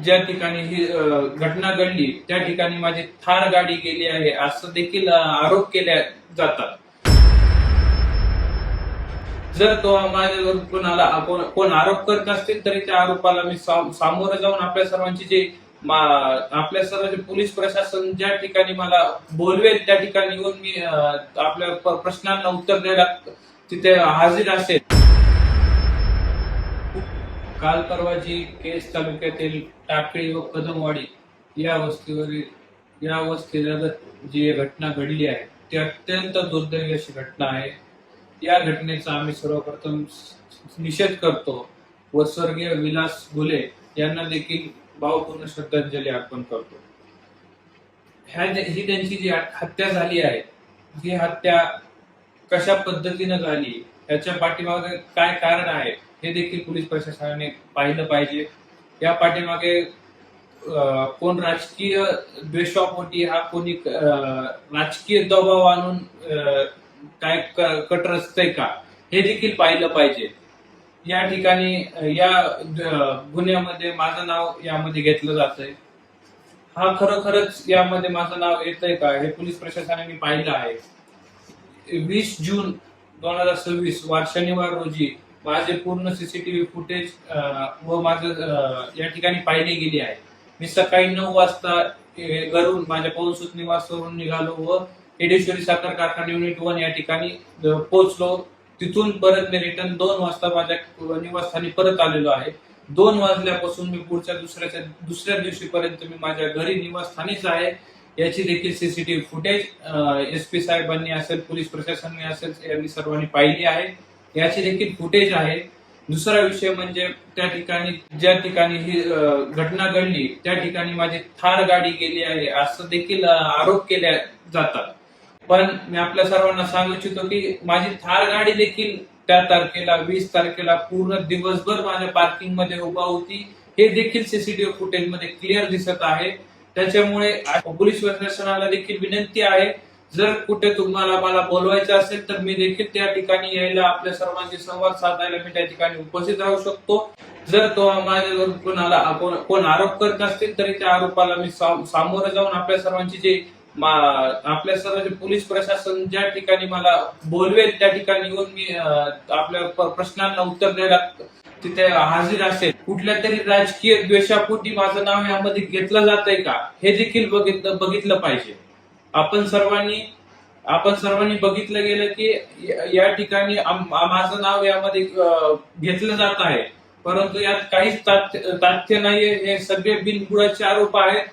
ज्या ठिकाणी ही घटना घडली त्या ठिकाणी माझी थार गाडी गेली आहे असं देखील आरोप केले जातात. जर तो माझ्यावर कोण आरोप करत असतील तरी त्या आरोपाला मी सामोरं जाऊन आपल्या सर्वांची जे आपल्या सर्वांचे पोलीस प्रशासन ज्या ठिकाणी मला बोलवेल त्या ठिकाणी येऊन मी आपल्या प्रश्नांना उत्तर द्यायला तिथे हाजीर असेल. काल परवा जी केस तालुक्यातील टाकळी व कदमवाडी या वस्तीलगत जी घटना घडली आहे ती अत्यंत दुर्दैवी अशी घटना आहे. या घटनेचा आम्ही सर्वप्रथम निषेध करतो व स्वर्गीय विलास घुले यांना देखील भावपूर्ण श्रद्धांजली अर्पण करतो. ही त्यांची जी हत्या झाली आहे ही हत्या कशा पद्धतीने झाली याच्या पाठीमागे काय कारण आहे हे देखील पोलीस प्रशासनाने पाहिलं पाहिजे. या पाठीमागे कोण राजकीय द्वेषापोटी हा कोणी राजकीय दबाव आणून काय कट रचतंय का हे देखील पाहिलं पाहिजे. या ठिकाणी या गुन्ह्यामध्ये माझं नाव यामध्ये घेतलं जातंय. हा खरोखरच यामध्ये माझं नाव येतंय का हे पोलीस प्रशासनाने पाहिलं आहे. 20 जून 2026 वार शनिवार रोजी माझे पूर्ण सीसीटीव्ही फुटेज व माझं या ठिकाणी पाहिली गेली आहे. मी सकाळी 9 वाजता घरून माझ्या पवनसुत निवासवरून निघालो व एडेश्वरी साखर कारखाना युनिट 1 या ठिकाणी पोहोचलो. तिथून परत मी रिटर्न 2 वाजता माझ्या निवासस्थानी परत आलेलो आहे. 2 वाजल्यापासून मी पुढच्या दुसऱ्या दिवशीपर्यंत मी माझ्या घरी निवासस्थानीच आहे. याची देखील सीसीटीव्ही फुटेज SP साहेबांनी असेल पोलीस प्रशासनाने असेल यांनी सर्वांनी पाहिली आहे. याची देखील फुटेज आहे. दुसरा विषय म्हणजे ज्या ठिकाणी ही घटना घडली त्या ठिकाणी माझी थार गाडी गेली आहे असं देखील आरोप केले जातात. पण मी आपल्या सर्वांना सांगू इच्छितो की माझी थार गाडी देखील त्या तारखेला 20 तारखेला पूर्ण दिवसभर माझ्या पार्किंग मध्ये उभा होती. हे देखील सीसीटीव्ही फुटेज मध्ये क्लिअर दिसत आहे. त्याच्यामुळे पोलीस प्रशासनाला देखील विनंती आहे जर कुठे तुम्हाला मला बोलवायचं असेल तर मी देखील त्या ठिकाणी यायला आपल्या सर्वांशी संवाद साधायला मी त्या ठिकाणी उपस्थित राहू शकतो. जर तो माझ्यावर कोण आरोप करत असतील तरी त्या आरोपाला मी सामोरं जाऊन आपल्या सर्वांची जे आपल्या सर्वांचे पोलीस प्रशासन ज्या ठिकाणी मला बोलवेल त्या ठिकाणी येऊन मी आपल्या प्रश्नांना उत्तर द्यायला तिथे हाजीर असेल. कुठल्या तरी राजकीय द्वेषापोटी माझं नाव यामध्ये घेतलं जातंय का हे देखील बघितलं पाहिजे. आपण सर्वांनी बघितलं गेलं की या ठिकाणी माझं नाव यामध्ये घेतलं जात आहे परंतु यात काहीच तथ्य नाहीये. हे सगळे बिनबुडाचे आरोप आहेत.